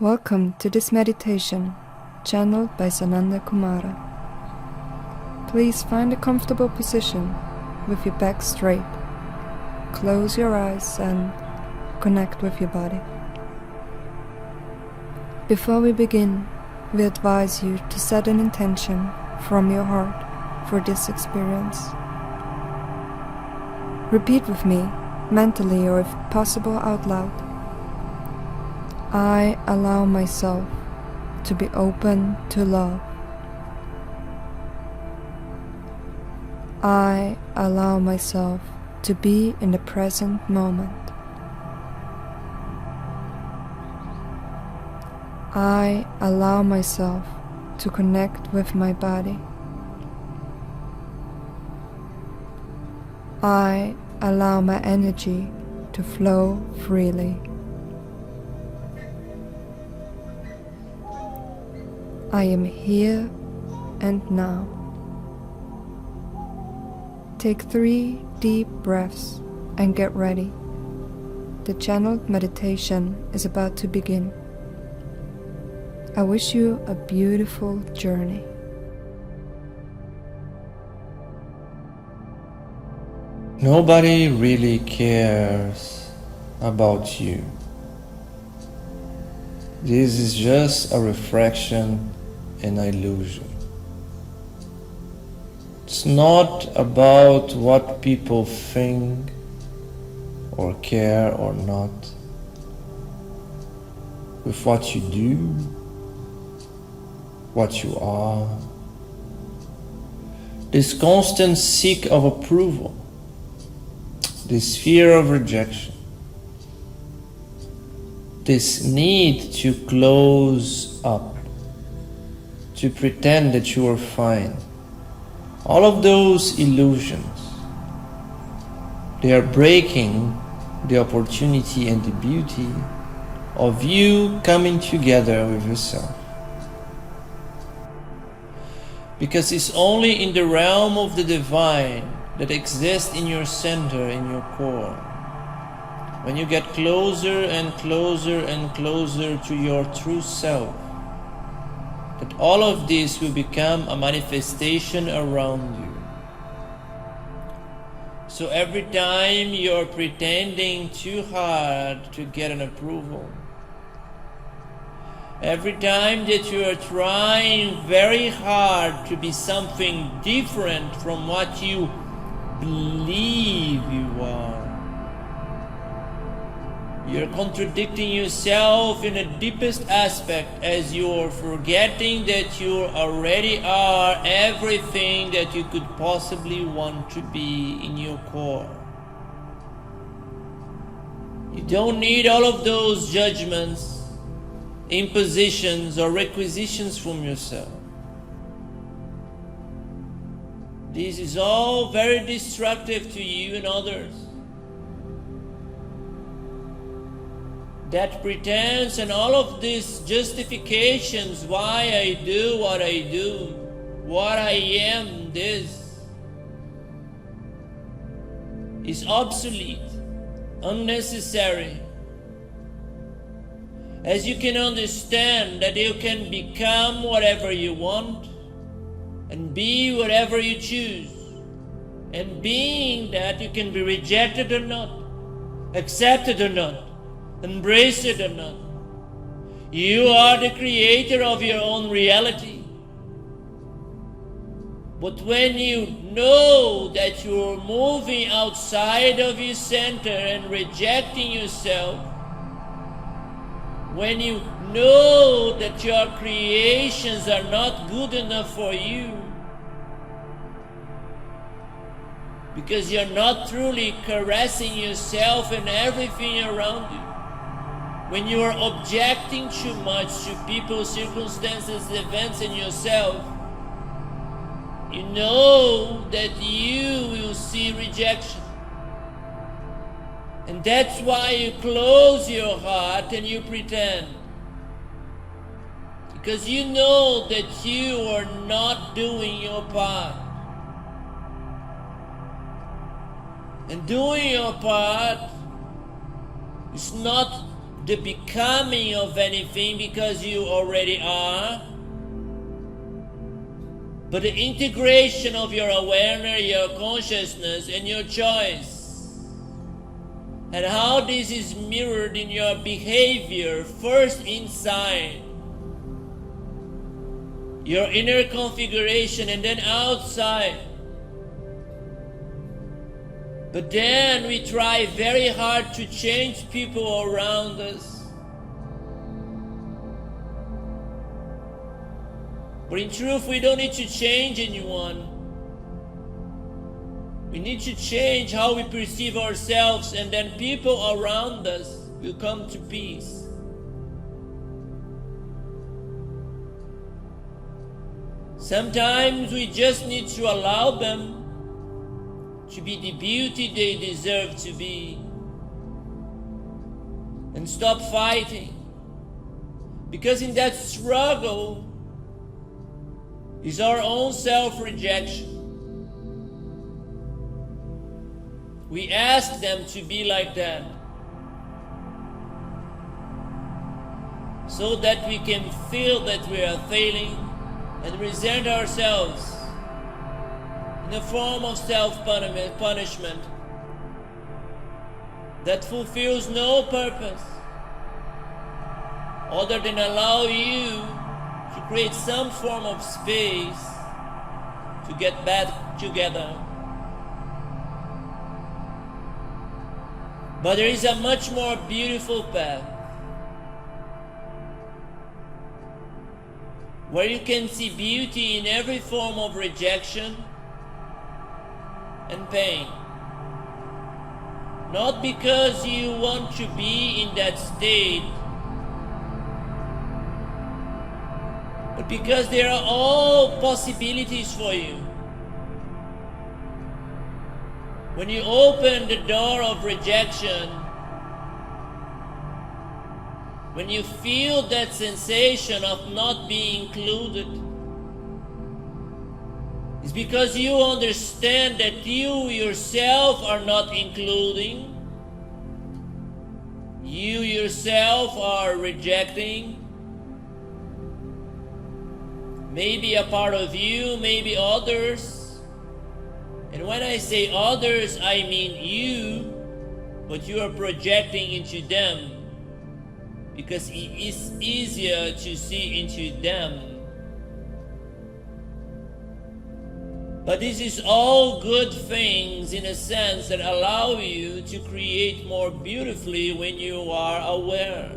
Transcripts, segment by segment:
Welcome to this meditation, channeled by Sananda Kumara. Please find a comfortable position with your back straight. Close your eyes and connect with your body. Before we begin, we advise you to set an intention from your heart for this experience. Repeat with me, mentally or if possible out loud. I allow myself to be open to love. I allow myself to be in the present moment. I allow myself to connect with my body. I allow my energy to flow freely. I am here and now. Take 3 deep breaths and get ready. The channeled meditation is about to begin. I wish you a beautiful journey. Nobody really cares about you. This is just a reflection, an illusion. It's not about what people think or care or not, with what you do, what you are. This constant seek of approval, this fear of rejection, this need to close up, to pretend that you are fine. All of those illusions, they are breaking the opportunity and the beauty of you coming together with yourself. Because it's only in the realm of the divine that exists in your center, in your core. When you get closer and closer and closer to your true self, that all of this will become a manifestation around you. So every time you're pretending too hard to get an approval, every time that you are trying very hard to be something different from what you believe you are, you're contradicting yourself in the deepest aspect, as you're forgetting that you already are everything that you could possibly want to be in your core. You don't need all of those judgments, impositions, or requisitions from yourself. This is all very destructive to you and others. That pretense and all of these justifications why I do, what I am this, is obsolete, unnecessary. As you can understand that you can become whatever you want and be whatever you choose, and being that you can be rejected or not, accepted or not, embrace it or not. You are the creator of your own reality. But when you know that you're moving outside of your center and rejecting yourself, when you know that your creations are not good enough for you, because you're not truly caressing yourself and everything around you, when you are objecting too much to people, circumstances, events, and yourself, you know that you will see rejection. And that's why you close your heart and you pretend. Because you know that you are not doing your part. And doing your part is not the becoming of anything because you already are, but the integration of your awareness, your consciousness, and your choice, and how this is mirrored in your behavior, first inside your inner configuration and then outside. But then we try very hard to change people around us. But in truth, we don't need to change anyone. We need to change how we perceive ourselves, and then people around us will come to peace. Sometimes we just need to allow them to be the beauty they deserve to be, and stop fighting, because in that struggle is our own self-rejection. We ask them to be like that so that we can feel that we are failing and resent ourselves in the form of self-punishment that fulfills no purpose other than allow you to create some form of space to get back together. But there is a much more beautiful path where you can see beauty in every form of rejection and pain. Not because you want to be in that state, but because there are all possibilities for you. When you open the door of rejection, when you feel that sensation of not being included, it's because you understand that you yourself are not including, you yourself are rejecting. Maybe a part of you, maybe others. And when I say others, I mean you, but you are projecting into them because it is easier to see into them. But this is all good things in a sense that allow you to create more beautifully when you are aware.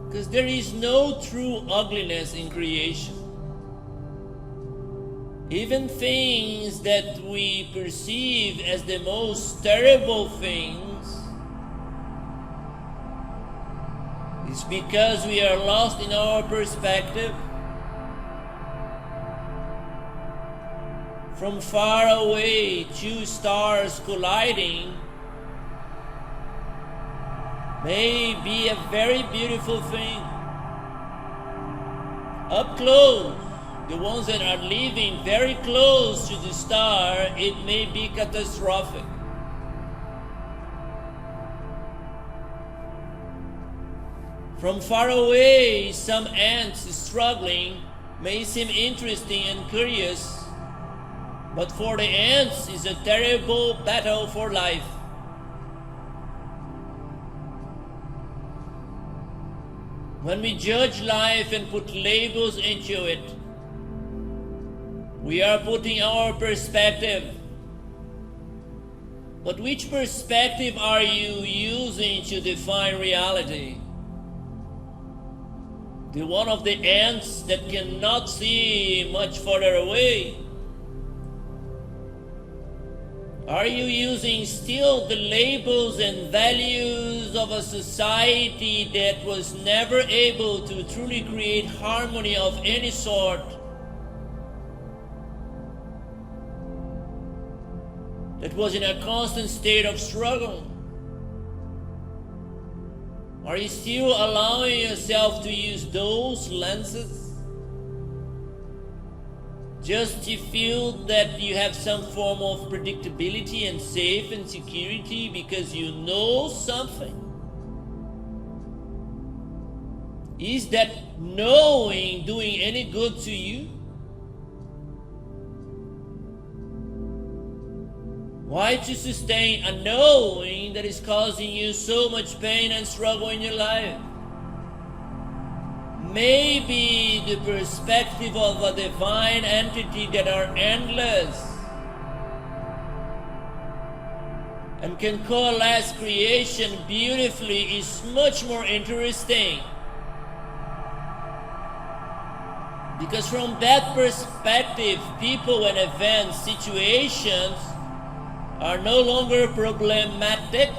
Because there is no true ugliness in creation. Even things that we perceive as the most terrible things is because we are lost in our perspective. From far away, two stars colliding may be a very beautiful thing. Up close, the ones that are living very close to the star, it may be catastrophic. From far away, some ants struggling may seem interesting and curious, but for the ants it's a terrible battle for life. When we judge life and put labels into it, we are putting our perspective. But which perspective are you using to define reality? The one of the ants that cannot see much further away? Are you using still the labels and values of a society that was never able to truly create harmony of any sort? That was in a constant state of struggle? Are you still allowing yourself to use those lenses Just you feel that you have some form of predictability and safe and security because you know something. Is that knowing doing any good to you? Why to sustain a knowing that is causing you so much pain and struggle in your life? Maybe the perspective of a divine entity that are endless and can coalesce creation beautifully is much more interesting. Because from that perspective, people and events, situations are no longer problematic.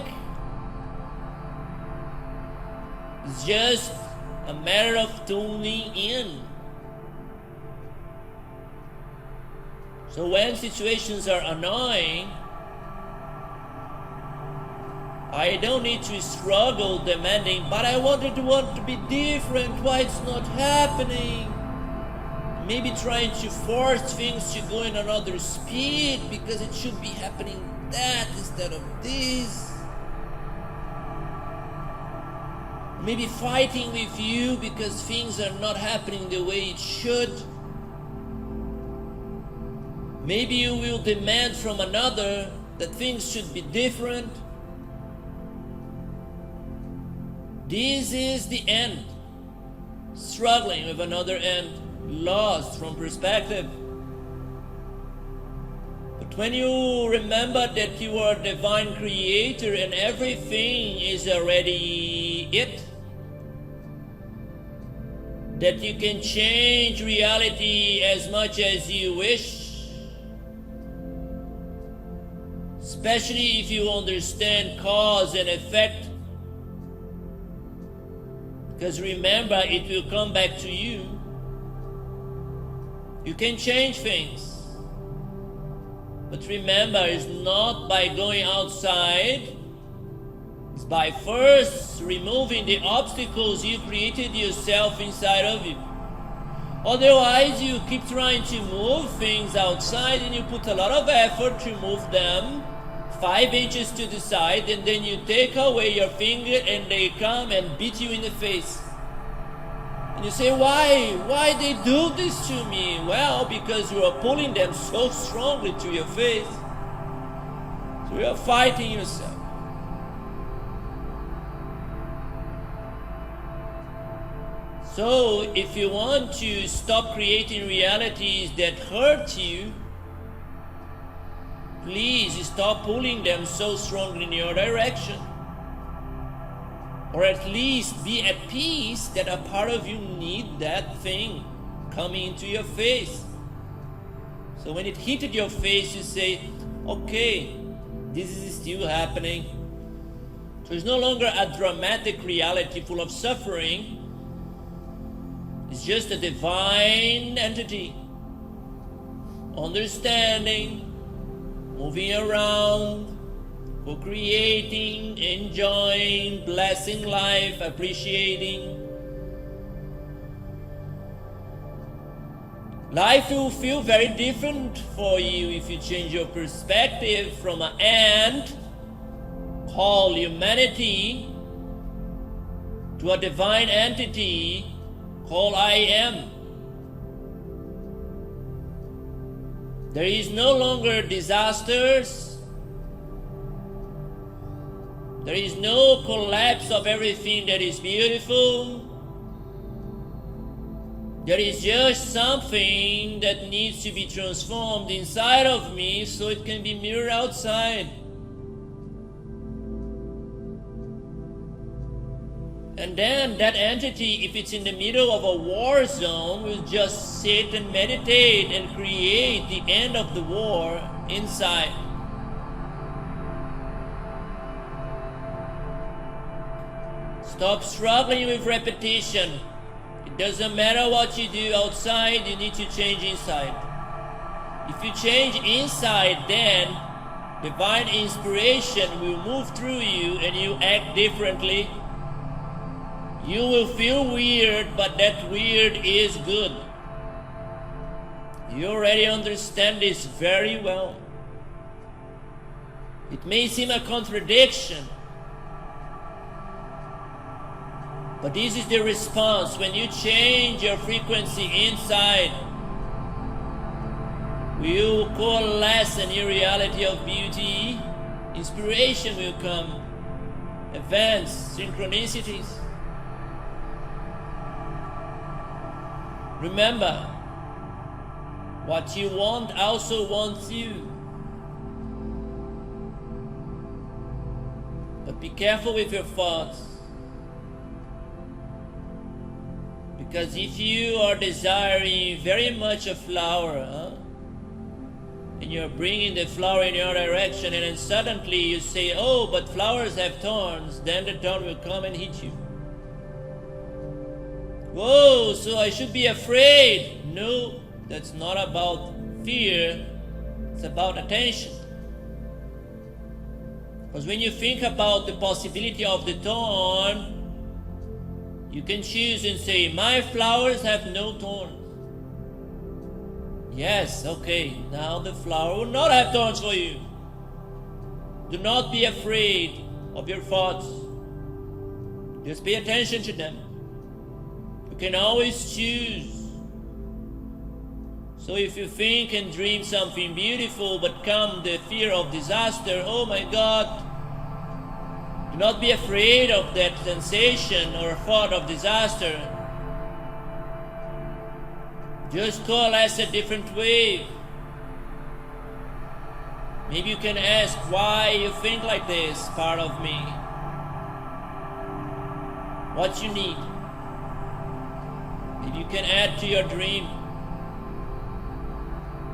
It's just a matter of tuning in. So when situations are annoying, I don't need to struggle demanding, but I want to be different, why it's not happening? Maybe trying to force things to go in another speed because it should be happening that instead of this. Maybe fighting with you because things are not happening the way it should. Maybe you will demand from another that things should be different. This is the end. Struggling with another end. Lost from perspective. But when you remember that you are a divine creator and everything is already it, that you can change reality as much as you wish, especially if you understand cause and effect, because remember, it will come back to you. You can change things. But remember, it's not by going outside. It's by first removing the obstacles you created yourself inside of you. Otherwise, you keep trying to move things outside and you put a lot of effort to move them 5 inches to the side, and then you take away your finger and they come and beat you in the face. And you say, why they do this to me? Well, because you are pulling them so strongly to your face. So you are fighting yourself. So if you want to stop creating realities that hurt you, please stop pulling them so strongly in your direction. Or at least be at peace that a part of you need that thing coming into your face. So when it hit your face, you say, okay, this is still happening. So it's no longer a dramatic reality full of suffering. It's just a divine entity, understanding, moving around, co-creating, enjoying, blessing life, appreciating. Life will feel very different for you if you change your perspective from an ant called humanity to a divine entity called I am. There is no longer disasters. There is no collapse of everything that is beautiful. There is just something that needs to be transformed inside of me so it can be mirrored outside. And then that entity, if it's in the middle of a war zone, will just sit and meditate and create the end of the war inside. Stop struggling with repetition. It doesn't matter what you do outside, you need to change inside. If you change inside, then divine inspiration will move through you and you act differently. You will feel weird, but that weird is good. You already understand this very well. It may seem a contradiction, but this is the response when you change your frequency inside. You coalesce in your reality of beauty. Inspiration will come, events, synchronicities. Remember, what you want also wants you. But be careful with your thoughts. Because if you are desiring very much a flower, and you're bringing the flower in your direction, and then suddenly you say, oh, but flowers have thorns, then the thorn will come and hit you. Whoa, so I should be afraid. No, that's not about fear, it's about attention. Because when you think about the possibility of the thorn, you can choose and say, my flowers have no thorns. Yes, okay, now the flower will not have thorns for you. Do not be afraid of your thoughts. Just pay attention to them. You can always choose. So if you think and dream something beautiful, but come the fear of disaster, oh my God, do not be afraid of that sensation or thought of disaster. Just coalesce a different wave. Maybe you can ask why you think like this, part of me. What you need. Maybe you can add to your dream.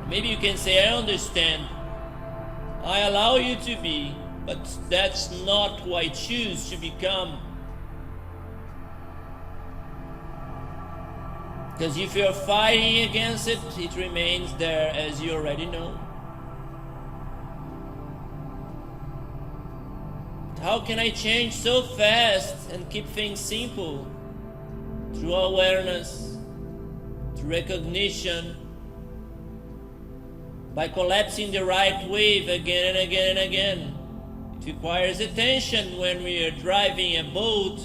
Maybe you can say, I understand. I allow you to be, but that's not who I choose to become. Because if you're fighting against it, it remains there, as you already know. How can I change so fast and keep things simple? Through awareness, through recognition, by collapsing the right wave again and again and again. It requires attention when we are driving a boat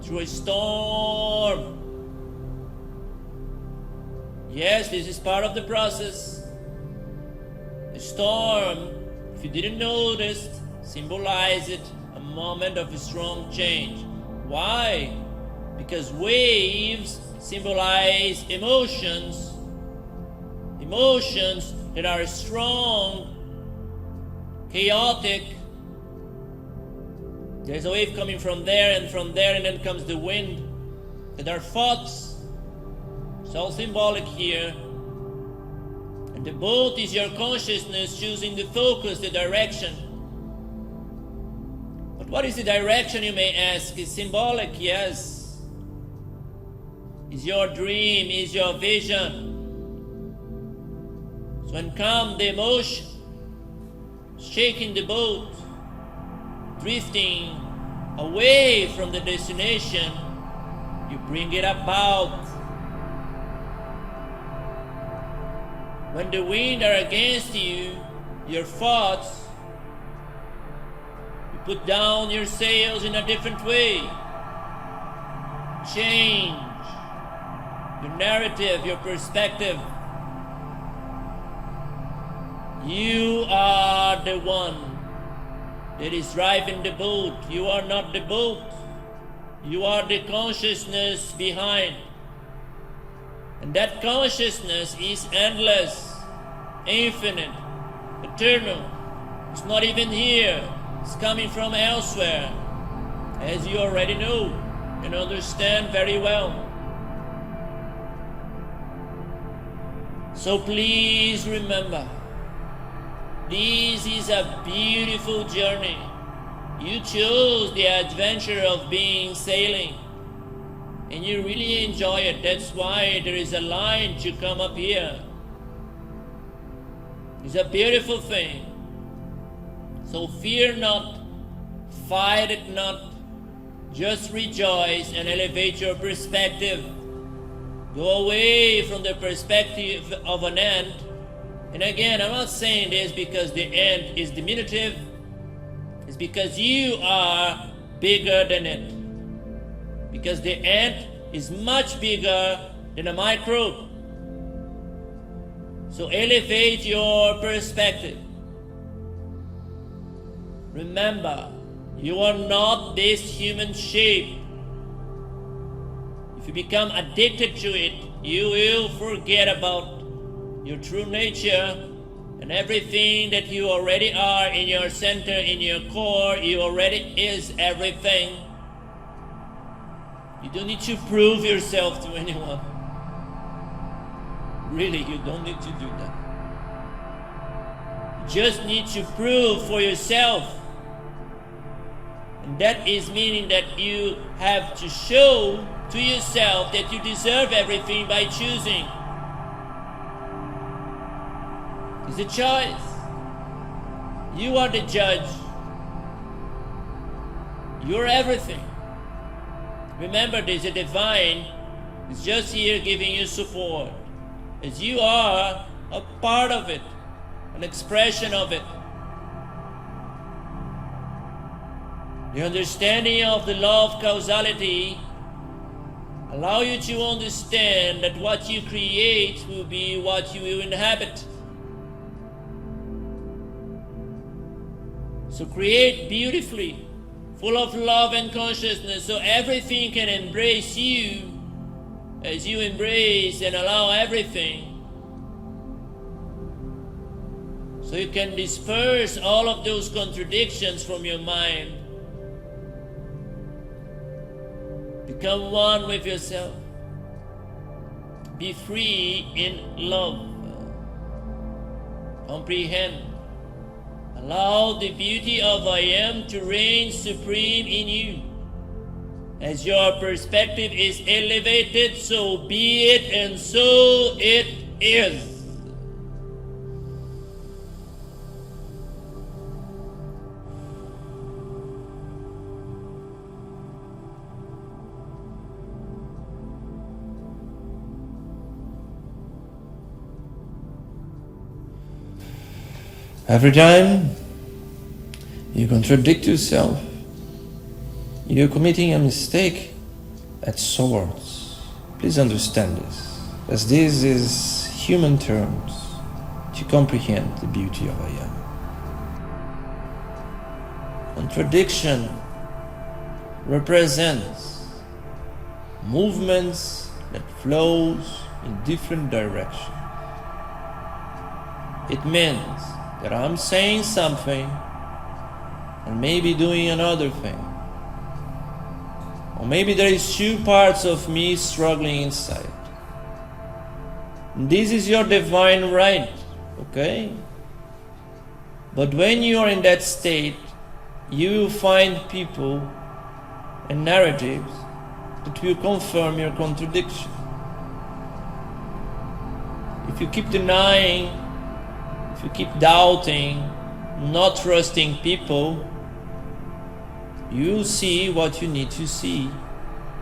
through a storm. Yes, this is part of the process. A storm, if you didn't notice, symbolizes a moment of a strong change. Why? Because waves symbolize emotions. Emotions that are strong, chaotic. There's a wave coming from there, and then comes the wind. That are thoughts. It's all symbolic here. And the boat is your consciousness choosing the focus, the direction. But what is the direction, you may ask? It's symbolic, yes. Is your dream, is your vision. So when comes the emotion, shaking the boat, drifting away from the destination, you bring it about. When the wind are against you, your thoughts, you put down your sails in a different way. Change your narrative, your perspective. You are the one that is driving the boat. You are not the boat. You are the consciousness behind. And that consciousness is endless, infinite, eternal. It's not even here. It's coming from elsewhere, as you already know and understand very well. So please remember, this is a beautiful journey. You chose the adventure of being sailing. And you really enjoy it. That's why there is a line to come up here. It's a beautiful thing. So fear not, fight it not, just rejoice and elevate your perspective. Go away from the perspective of an ant. And again, I'm not saying this because the ant is diminutive. It's because you are bigger than it. Because the ant is much bigger than a microbe. So elevate your perspective. Remember, you are not this human shape. If you become addicted to it, you will forget about your true nature and everything that you already are in your center, in your core. You already is everything. You don't need to prove yourself to anyone. Really, you don't need to do that. You just need to prove for yourself. And that is meaning that you have to show to yourself that you deserve everything by choosing. It's a choice. You are the judge. You're everything. Remember, there's a divine is just here giving you support, as you are a part of it, an expression of it. The understanding of the law of causality allow you to understand that what you create will be what you will inhabit. So create beautifully, full of love and consciousness, so everything can embrace you as you embrace and allow everything. So you can disperse all of those contradictions from your mind. Become one with yourself. Be free in love. Comprehend. Allow the beauty of I am to reign supreme in you. As your perspective is elevated, so be it, and so it is. Every time you contradict yourself, you're committing a mistake at sorts. Please understand this, as this is human terms to comprehend the beauty of I am. Contradiction represents movements that flows in different directions. It means that I'm saying something and maybe doing another thing. Or maybe there is two parts of me struggling inside. This is your divine right, okay? But when you are in that state, you will find people and narratives that will confirm your contradiction. If you keep denying, if you keep doubting, not trusting people, you'll see what you need to see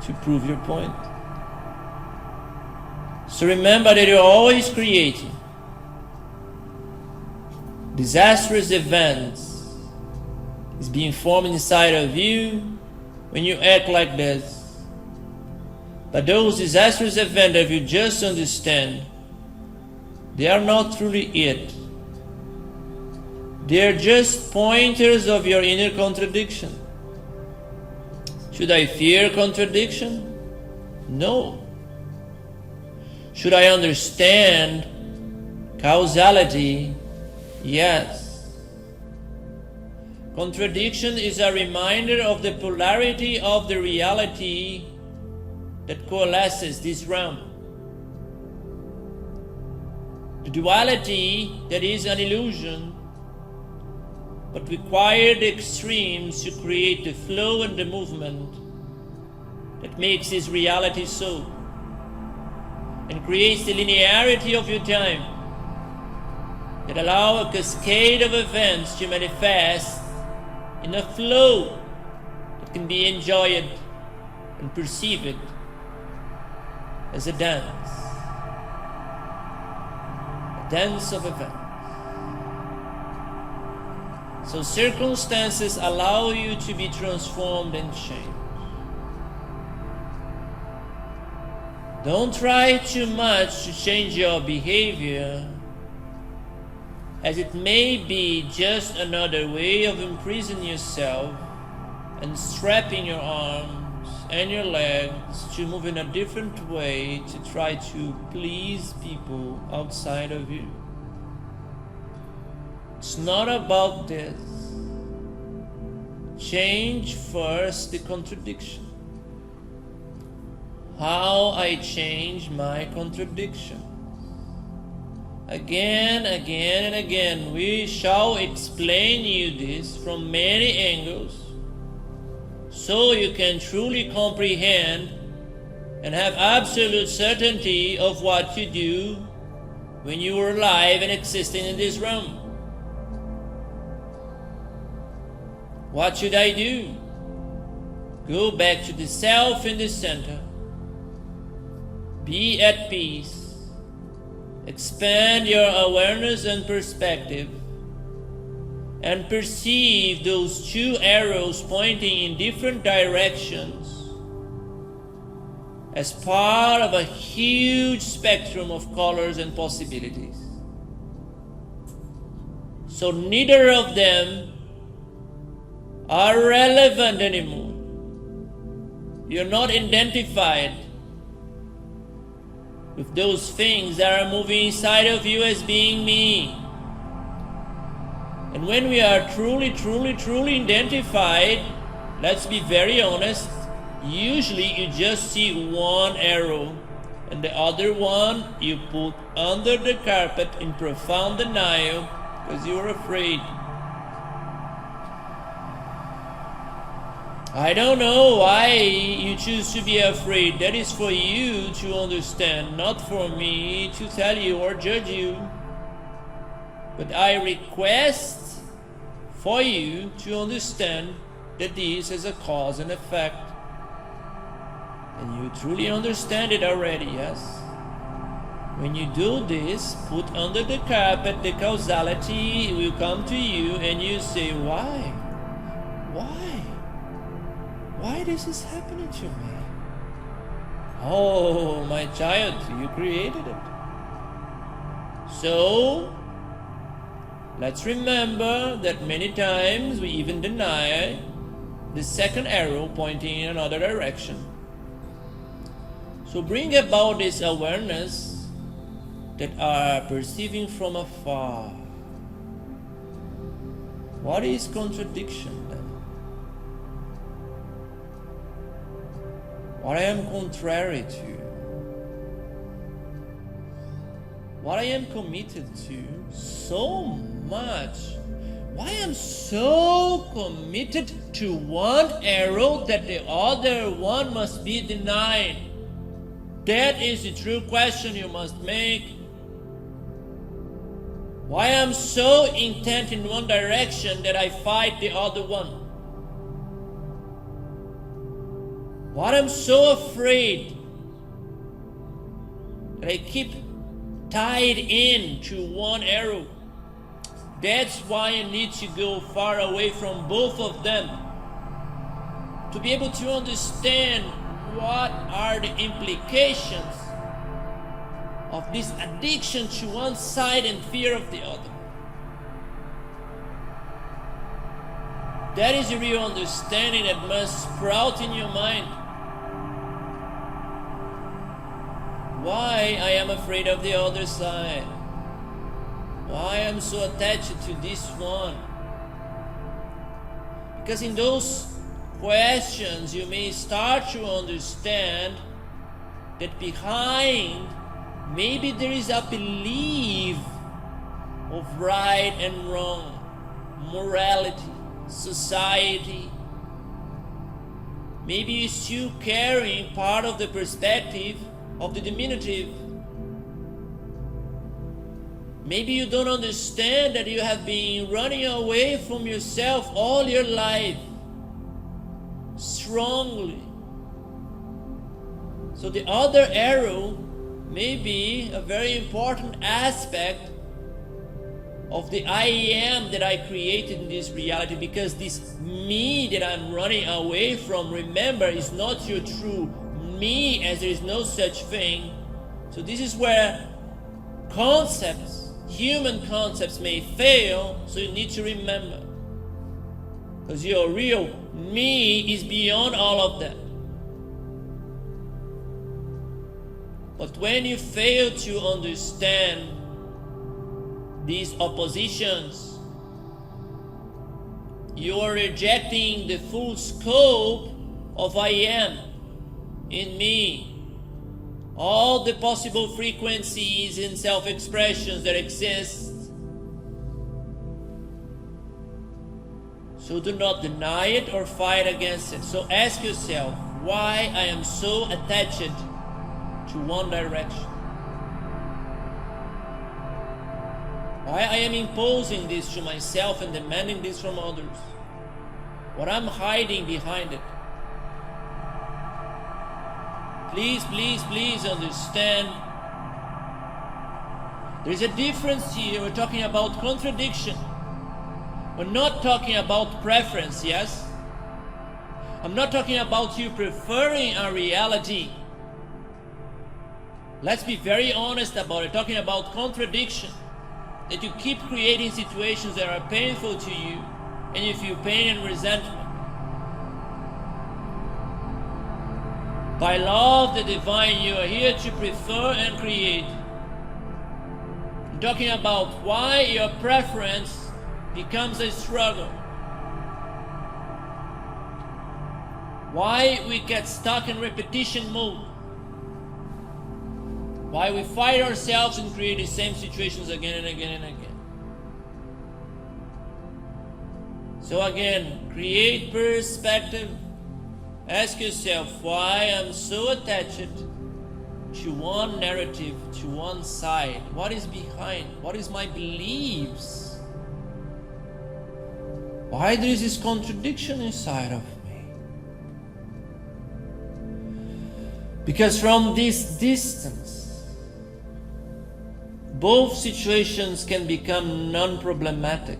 to prove your point. So remember that you're always creating. Disastrous events is being formed inside of you when you act like this. But those disastrous events, if you just understand, they are not truly it. They are just pointers of your inner contradiction. Should I fear contradiction? No. Should I understand causality? Yes. Contradiction is a reminder of the polarity of the reality that coalesces this realm. The duality that is an illusion, but require the extremes to create the flow and the movement that makes this reality so, and creates the linearity of your time that allow a cascade of events to manifest in a flow that can be enjoyed and perceived as a dance of events. So circumstances allow you to be transformed and changed. Don't try too much to change your behavior, as it may be just another way of imprisoning yourself and strapping your arms and your legs to move in a different way to try to please people outside of you. It's not about this. Change first the contradiction. How I change my contradiction. Again and again, we shall explain you this from many angles, so you can truly comprehend and have absolute certainty of what you do when you are alive and existing in this realm. What should I do? Go back to the self in the center. Be at peace. Expand your awareness and perspective, and perceive those two arrows pointing in different directions as part of a huge spectrum of colors and possibilities. So neither of them are relevant anymore. You're not identified with those things that are moving inside of you as being me. And when we are truly identified, let's be very honest, usually you just see one arrow, and the other one you put under the carpet in profound denial because you're afraid. I don't know why you choose to be afraid. That is for you to understand, not for me to tell you or judge you. But I request for you to understand that this is a cause and effect. And you truly understand it already, yes? When you do this, put under the carpet, the causality will come to you and you say, why? Why this is happening to me? Oh, my child, you created it. So, let's remember that many times we even deny the second arrow pointing in another direction. So bring about this awareness that are perceiving from afar. What is contradiction then? What I am contrary to, what I am committed to so much, why I am so committed to one arrow that the other one must be denied. That is the true question you must make. Why I am so intent in one direction that I fight the other one. Why I'm so afraid that I keep tied in to one arrow. That's why I need to go far away from both of them, to be able to understand what are the implications of this addiction to one side and fear of the other. That is a real understanding that must sprout in your mind. Why I am afraid of the other side. Why I am so attached to this one. Because in those questions you may start to understand that behind maybe there is a belief of right and wrong, morality, society. Maybe you're still carrying part of the perspective of the diminutive. Maybe you don't understand that you have been running away from yourself all your life, strongly, So the other arrow may be a very important aspect of the I am that I created in this reality, because this me that I'm running away from, remember, is not your true me, as there is no such thing. So this is where concepts, human concepts, may fail, so you need to remember. Because your real me is beyond all of that. But when you fail to understand these oppositions, you are rejecting the full scope of I am in me, all the possible frequencies and self-expressions that exist. So do not deny it or fight against it. So ask yourself why I am so attached to one direction. Why I am imposing this to myself and demanding this from others. What I'm hiding behind it. Please, please, please understand. There is a difference here. We're talking about contradiction. We're not talking about preference, yes? I'm not talking about you preferring a reality. Let's be very honest about it. Talking about contradiction. That you keep creating situations that are painful to you, and you feel pain and resentment. By law of the divine, you are here to prefer and create. I'm talking about why your preference becomes a struggle. Why we get stuck in repetition mode. Why we fight ourselves and create the same situations again and again and again. So again, create perspective. Ask yourself why I'm so attached to one narrative, to one side. What is behind? What is my beliefs? Why there is this contradiction inside of me? Because from this distance, both situations can become non-problematic.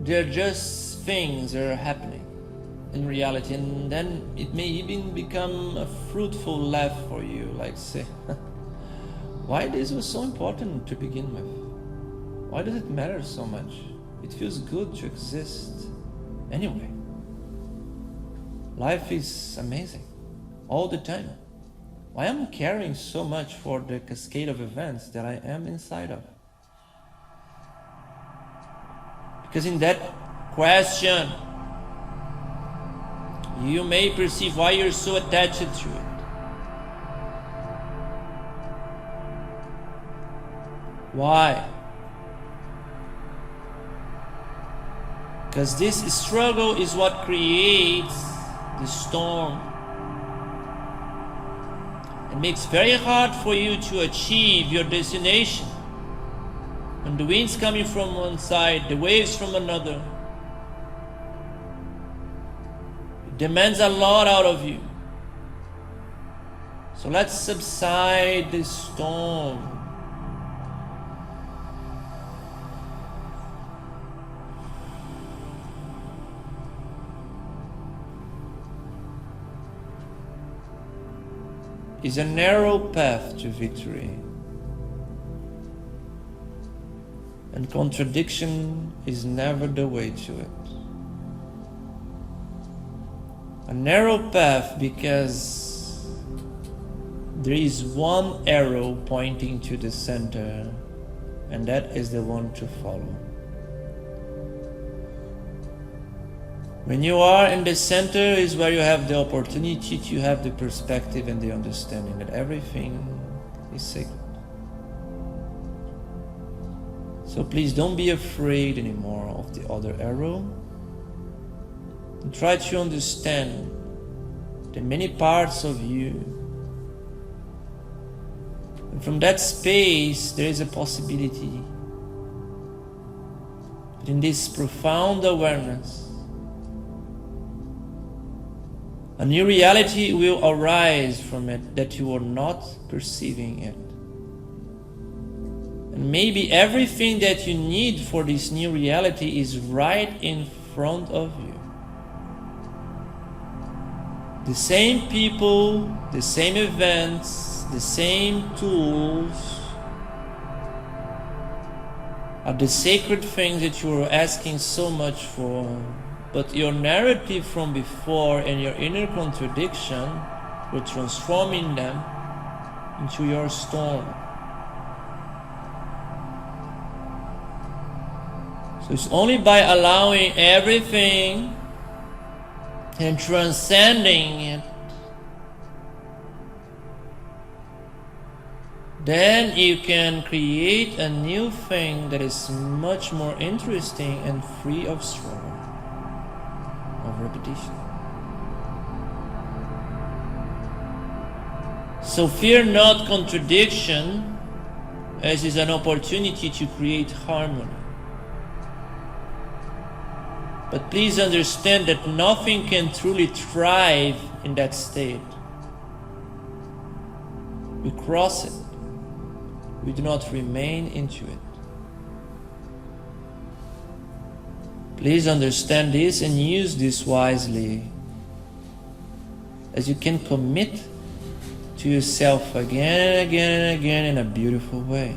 They're just things that are happening in reality, and then it may even become a fruitful laugh for you, like say, why this was so important to begin with? Why does it matter so much? It feels good to exist anyway. Life is amazing all the time. Why am I caring so much for the cascade of events that I am inside of? Because in that question, you may perceive why you're so attached to it. Why? Because this struggle is what creates the storm. It makes it very hard for you to achieve your destination. When the wind's coming from one side, the waves from another, it demands a lot out of you. So let's subside the storm. Is a narrow path to victory, and contradiction is never the way to it. A narrow path because there is one arrow pointing to the center, and that is the one to follow. When you are in the center is where you have the opportunity to have the perspective and the understanding that everything is sacred. So please don't be afraid anymore of the other arrow. And try to understand the many parts of you. And from that space there is a possibility. But in this profound awareness, A new reality will arise from it that you are not perceiving it. And maybe everything that you need for this new reality is right in front of you. The same people, the same events, the same tools are the sacred things that you are asking so much for. But your narrative from before and your inner contradiction were transforming them into your storm. So it's only by allowing everything and transcending it, then you can create a new thing that is much more interesting and free of struggle, of repetition. So fear not contradiction, as is an opportunity to create harmony. But please understand that nothing can truly thrive in that state. We cross it. We do not remain into it. Please understand this and use this wisely, as you can commit to yourself again and again and again in a beautiful way.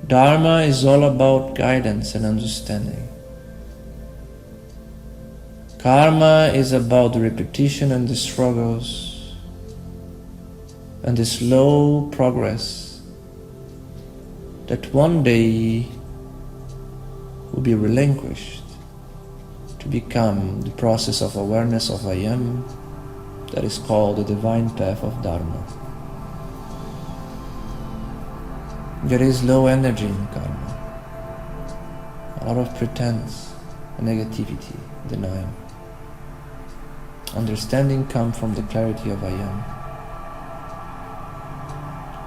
Dharma is all about guidance and understanding. Karma is about the repetition and the struggles and the slow progress that one day will be relinquished to become the process of awareness of I am that is called the divine path of Dharma. There is low energy in karma, a lot of pretense, negativity, denial. Understanding comes from the clarity of I am.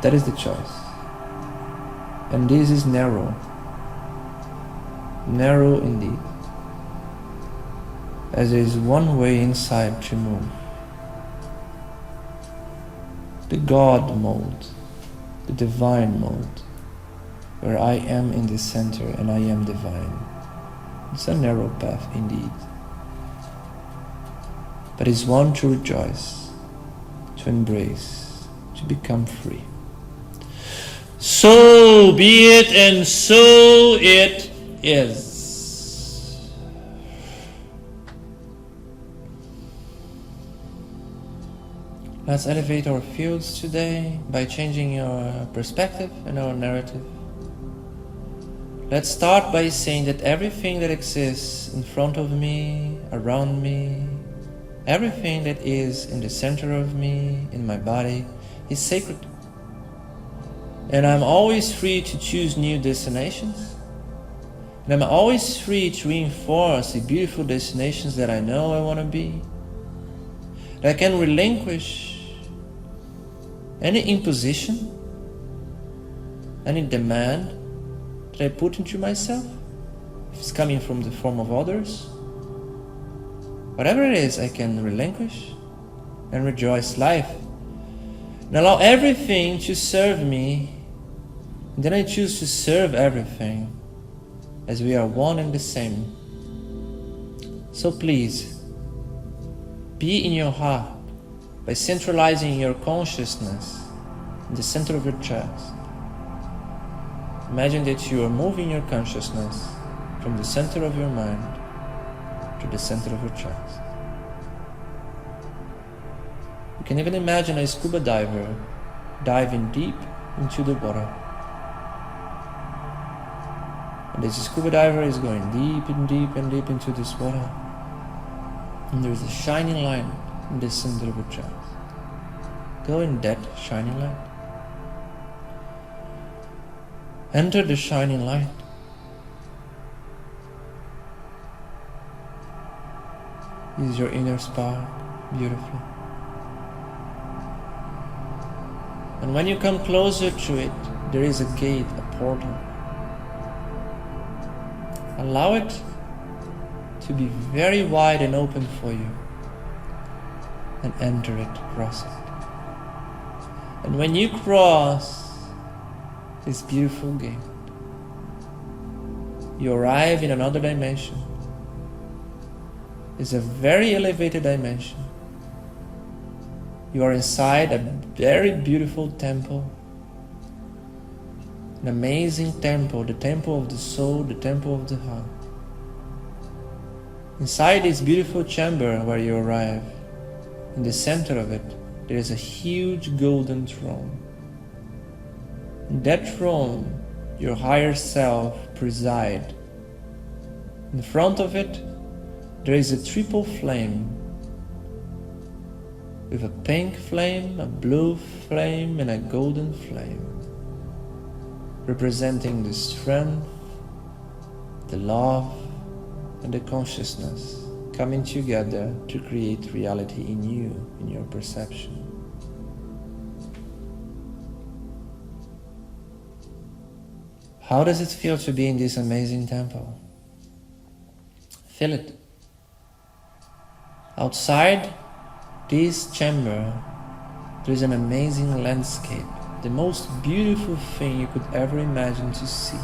That is the choice. And this is narrow. Narrow indeed. As there is one way inside to move. The God mode, the divine mode, where I am in the center and I am divine. It's a narrow path indeed. But it's one to rejoice, to embrace, to become free. So be it, and so it is. Let's elevate our fields today by changing our perspective and our narrative. Let's start by saying that everything that exists in front of me, around me, everything that is in the center of me, in my body, is sacred. And I'm always free to choose new destinations. And I'm always free to reinforce the beautiful destinations that I know I want to be. That I can relinquish any imposition, any demand that I put into myself, if it's coming from the form of others. Whatever it is, I can relinquish and rejoice life and allow everything to serve me. And then I choose to serve everything, as we are one and the same. So please, be in your heart by centralizing your consciousness in the center of your chest. Imagine that you are moving your consciousness from the center of your mind to the center of your chest. You can even imagine a scuba diver diving deep into the water. And this scuba diver is going deep and deep and deep into this water. And there is a shining light in the center of your chest. Go in that shining light. Enter the shining light. Use your inner spark beautifully. And when you come closer to it, there is a gate, a portal. Allow it to be very wide and open for you, and enter it, cross it. And when you cross this beautiful gate, you arrive in another dimension. It's a very elevated dimension. You are inside a very beautiful temple, an amazing temple, the temple of the soul, the temple of the heart. Inside this beautiful chamber where you arrive, in the center of it, there is a huge golden throne. In that throne, your higher self presides. In front of it, there is a triple flame, with a pink flame, a blue flame, and a golden flame, representing the strength, the love, and the consciousness coming together to create reality in you, in your perception. How does it feel to be in this amazing temple? Feel it. Outside this chamber, there is an amazing landscape, the most beautiful thing you could ever imagine to see.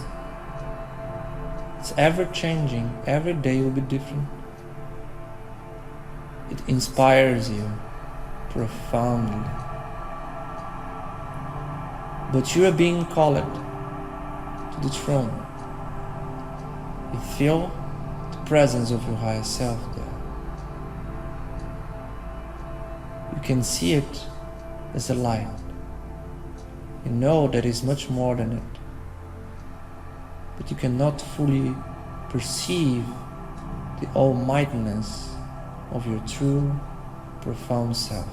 It's ever changing, every day will be different. It inspires you profoundly. But you are being called to the throne. You feel the presence of your higher self there. You can see it as a light. You know that is much more than it. But you cannot fully perceive the almightiness of your true, profound self.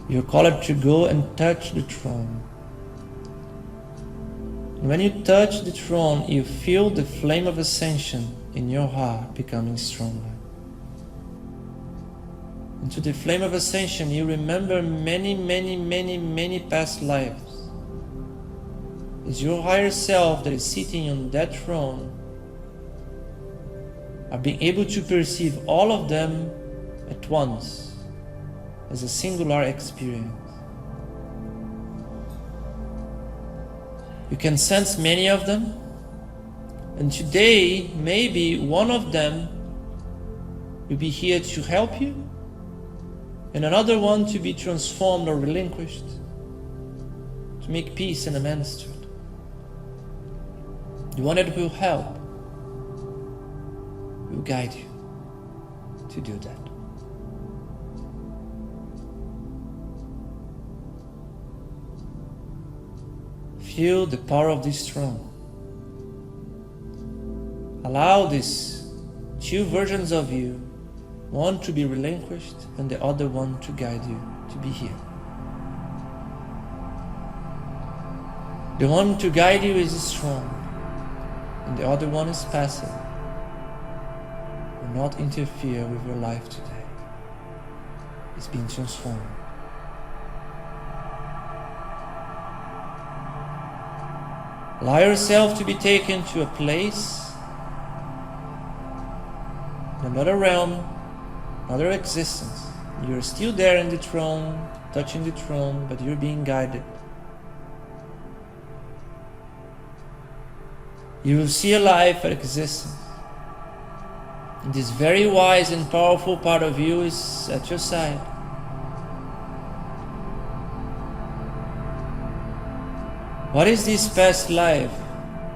You're called to go and touch the throne. And when you touch the throne, you feel the flame of ascension in your heart becoming stronger. And to the flame of ascension, you remember many past lives. It's your higher self that is sitting on that throne, are being able to perceive all of them at once as a singular experience. You can sense many of them, and today maybe one of them will be here to help you, and another one to be transformed or relinquished, to make peace and amends to it. The one that will help will guide you to do that. Feel the power of this throne. Allow these two versions of you, one to be relinquished and the other one to guide you to be here. The one to guide you is strong, and the other one is passive. Will not interfere with your life today. It's being transformed. Allow yourself to be taken to a place, another realm, another existence. You're still there in the throne, touching the throne, but you're being guided. You will see a life at existence. And this very wise and powerful part of you is at your side. What is this past life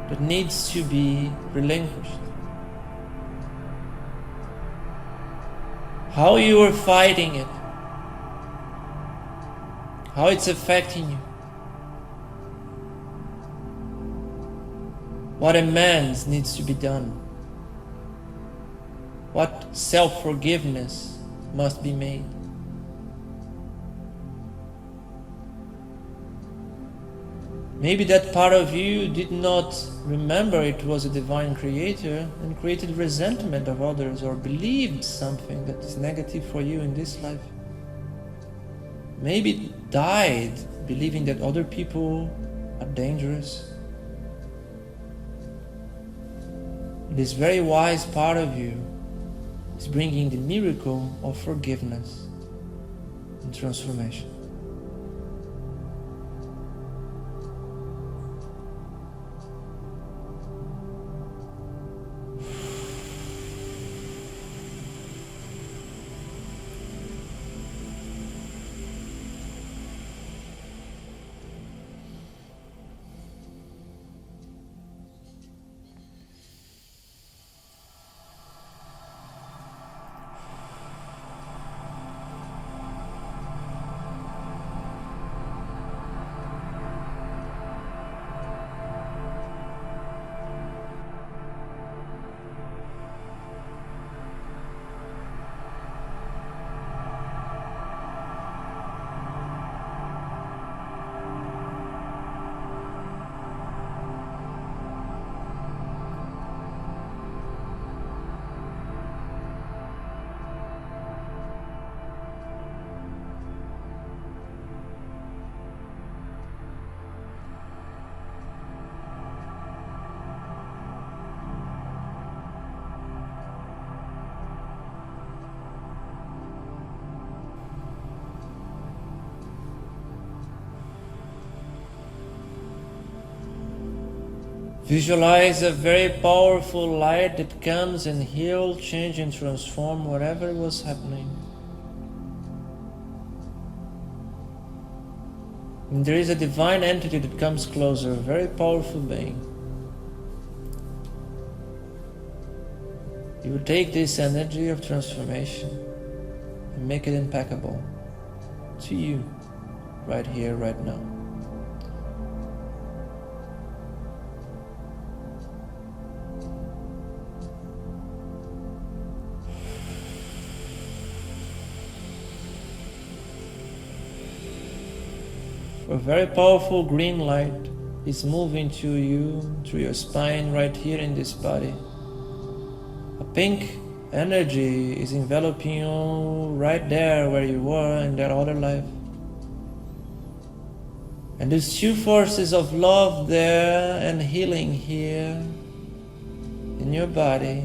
that needs to be relinquished? How you are fighting it? How it's affecting you? What amends needs to be done? What self-forgiveness must be made? Maybe that part of you did not remember it was a divine creator and created resentment of others, or believed something that is negative for you in this life. Maybe died believing that other people are dangerous. This very wise part of you is bringing the miracle of forgiveness and transformation. Visualize a very powerful light that comes and heals, change and transform whatever was happening. And there is a divine entity that comes closer, a very powerful being. You will take this energy of transformation and make it impeccable to you, right here, right now. A very powerful green light is moving to you, through your spine, right here in this body. A pink energy is enveloping you right there where you were in that other life. And these two forces of love there and healing here in your body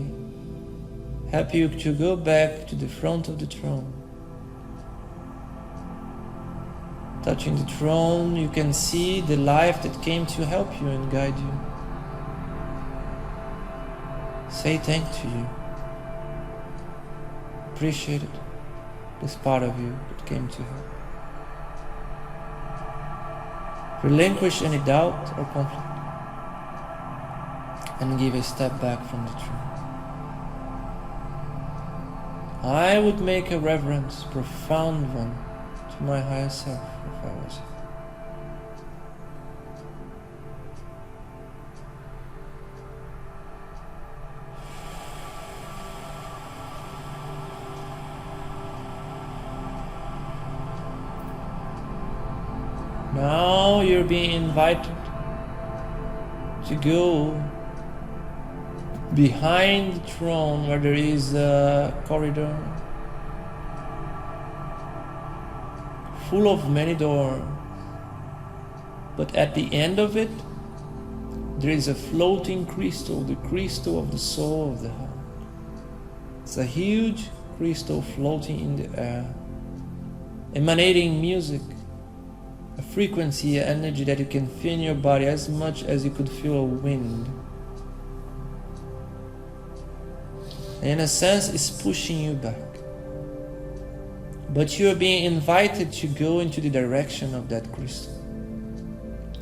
help you to go back to the front of the throne. Touching the throne, you can see the life that came to help you and guide you. Say thank to you. Appreciate it, this part of you that came to help. Relinquish any doubt or conflict and give a step back from the throne. I would make a reverence, profound one, to my higher self if I was you. Now you're being invited to go behind the throne where there is a corridor full of many doors, but at the end of it there is a floating crystal, the crystal of the soul of the heart. It's a huge crystal floating in the air, emanating music, a frequency, an energy that you can feel in your body as much as you could feel a wind. And in a sense, it's pushing you back. But you are being invited to go into the direction of that crystal.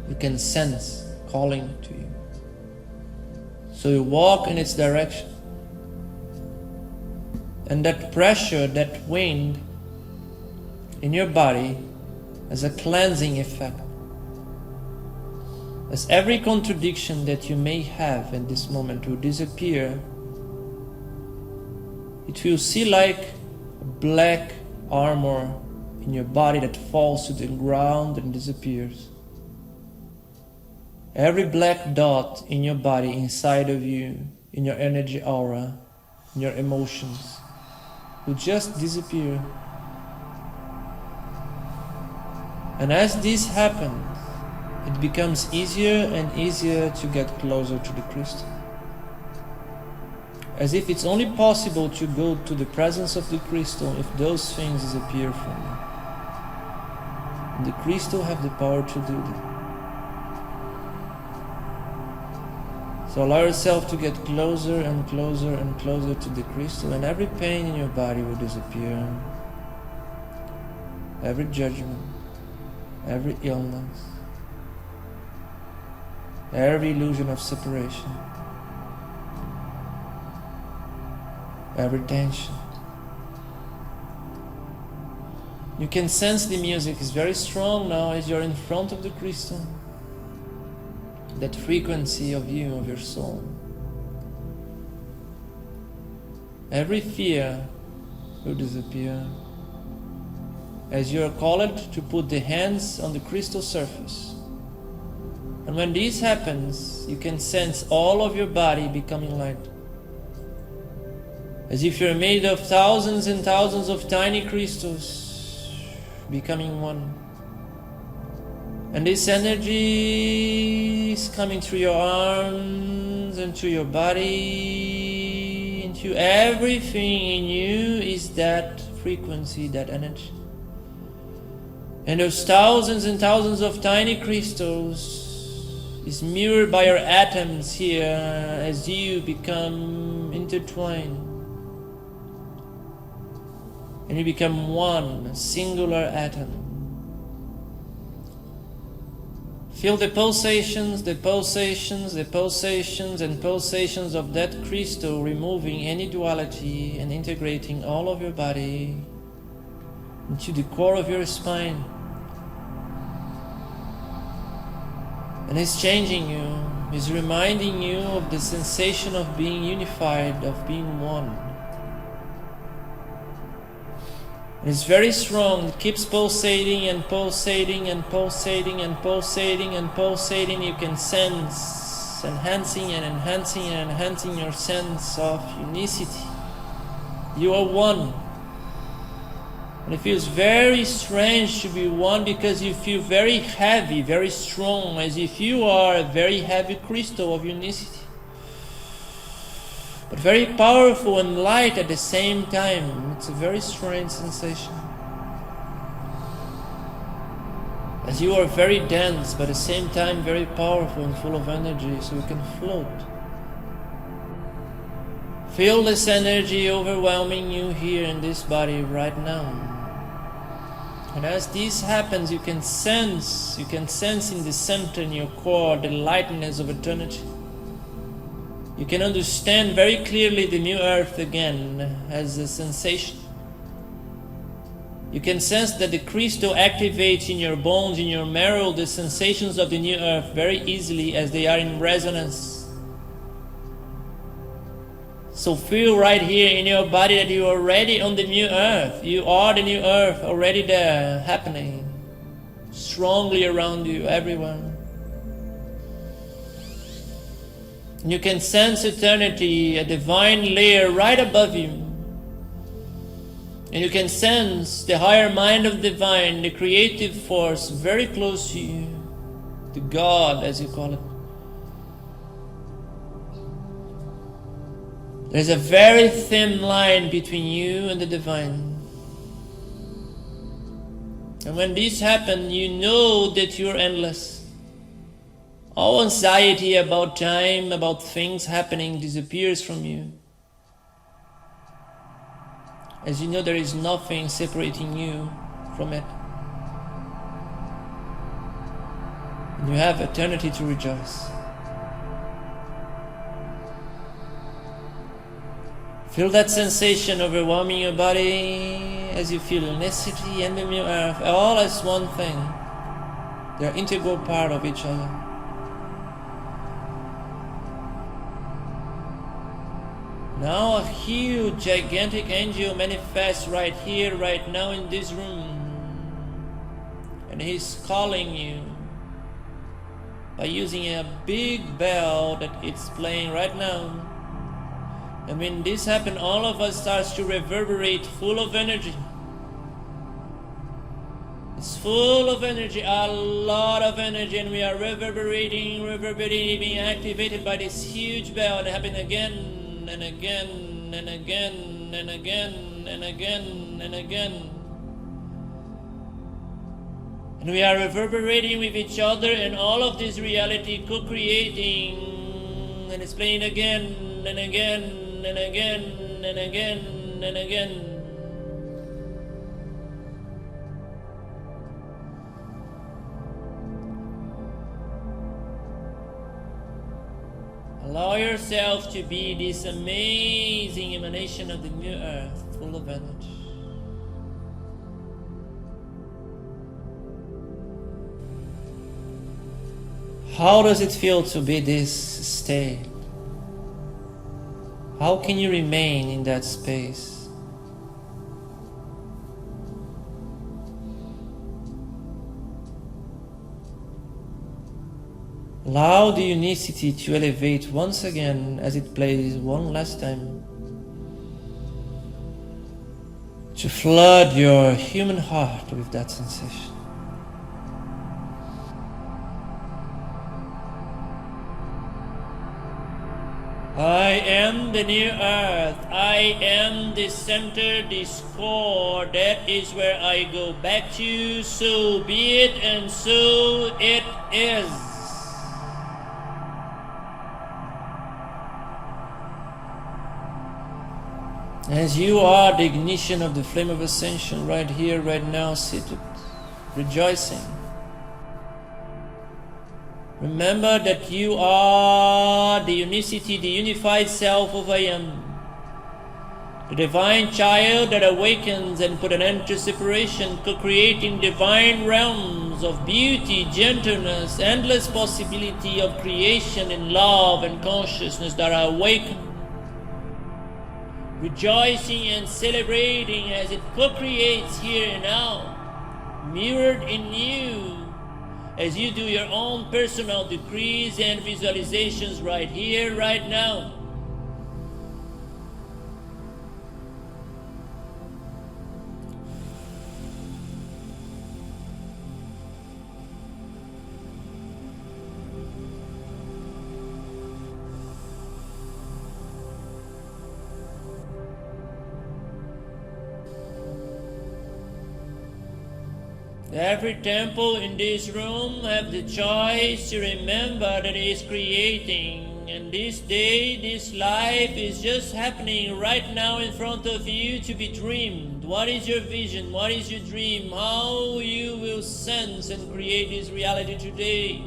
You can sense calling to you. So you walk in its direction. And that pressure, that wind in your body has a cleansing effect. As every contradiction that you may have in this moment will disappear, it will see like a black armor in your body that falls to the ground and disappears. Every black dot in your body, inside of you, in your energy aura, in your emotions, will just disappear. And as this happens, it becomes easier and easier to get closer to the crystal. As if it's only possible to go to the presence of the crystal if those things disappear from you. And the crystal have the power to do that. So allow yourself to get closer and closer and closer to the crystal, and every pain in your body will disappear. Every judgment, every illness, every illusion of separation, every tension. You can sense the music is very strong now as you're in front of the crystal. That frequency of you, of your soul. Every fear will disappear as you are called to put the hands on the crystal surface. And when this happens, you can sense all of your body becoming light. As if you're made of thousands and thousands of tiny crystals becoming one. And this energy is coming through your arms and through your body, into everything in you is that frequency, that energy. And those thousands and thousands of tiny crystals is mirrored by your atoms here as you become intertwined. And you become one singular atom. Feel the pulsations, the pulsations, the pulsations and pulsations of that crystal, removing any duality and integrating all of your body into the core of your spine. And it's changing you, it's reminding you of the sensation of being unified, of being one. And it's very strong, it keeps pulsating and pulsating and pulsating and pulsating and pulsating. You can sense enhancing and enhancing and enhancing your sense of unicity. You are one. And it feels very strange to be one because you feel very heavy, very strong, as if you are a very heavy crystal of unicity. But very powerful and light at the same time. It's a very strange sensation. As you are very dense, but at the same time very powerful and full of energy, so you can float. Feel this energy overwhelming you here in this body right now. And as this happens, you can sense in the center, in your core, the lightness of eternity. You can understand very clearly the new earth again as a sensation. You can sense that the crystal activates in your bones, in your marrow, the sensations of the new earth very easily as they are in resonance. So feel right here in your body that you are already on the new earth. You are the new earth already there, happening strongly around you, everyone. And you can sense eternity, a divine layer right above you. And you can sense the higher mind of divine, the creative force very close to you, the God as you call it. There's a very thin line between you and the divine. And when this happens, you know that you're endless. All anxiety about time, about things happening disappears from you. As you know, there is nothing separating you from it. And you have eternity to rejoice. Feel that sensation overwhelming your body as you feel unicity and the new earth, all as one thing. They are integral part of each other. Now a huge, gigantic angel manifests right here, right now in this room. And he's calling you by using a big bell that it's playing right now. And when this happens, all of us starts to reverberate full of energy. It's full of energy, a lot of energy, and we are reverberating, being activated by this huge bell. And it happened again and again and again and again and again and again. And we are reverberating with each other and all of this reality, co-creating, and it's playing again and again and again and again and again. Allow yourself to be this amazing emanation of the new earth, full of energy. How does it feel to be this state? How can you remain in that space? Allow the unicity to elevate once again as it plays one last time, to flood your human heart with that sensation. I am the new earth. I am this center, this core. That is where I go back to. So be it, and so it is. As you are the ignition of the flame of ascension right here, right now, seated, rejoicing. Remember that you are the unicity, the unified self of I am. The divine child that awakens and put an end to separation, co-creating divine realms of beauty, gentleness, endless possibility of creation in love and consciousness that are awakened. Rejoicing and celebrating as it co-creates here and now, mirrored in you, as you do your own personal decrees and visualizations right here, right now. Every temple in this room have the choice to remember that it is creating, and this day, this life is just happening right now in front of you to be dreamed. What is your vision? What is your dream? How you will sense and create this reality today?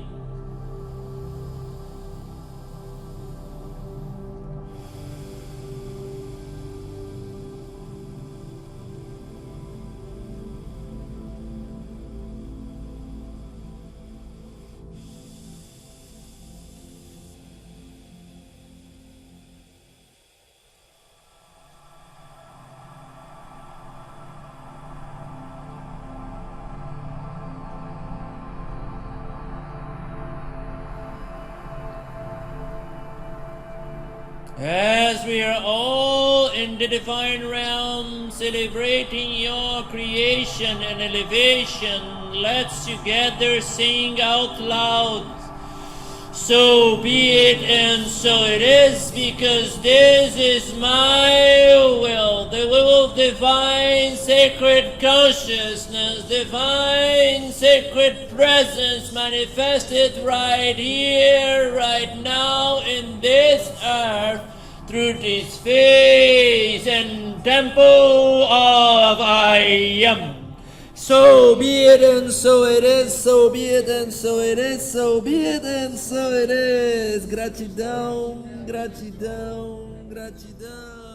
As we are all in the divine realm celebrating your creation and elevation, let's together sing out loud. So be it and so it is, because this is my will, the will of divine sacred consciousness, divine sacred presence manifested right here, right now in this earth, through this face and temple of I am. So be it and so it is, so be it and so it is, so be it and so it is. Gratidão, gratidão, gratidão.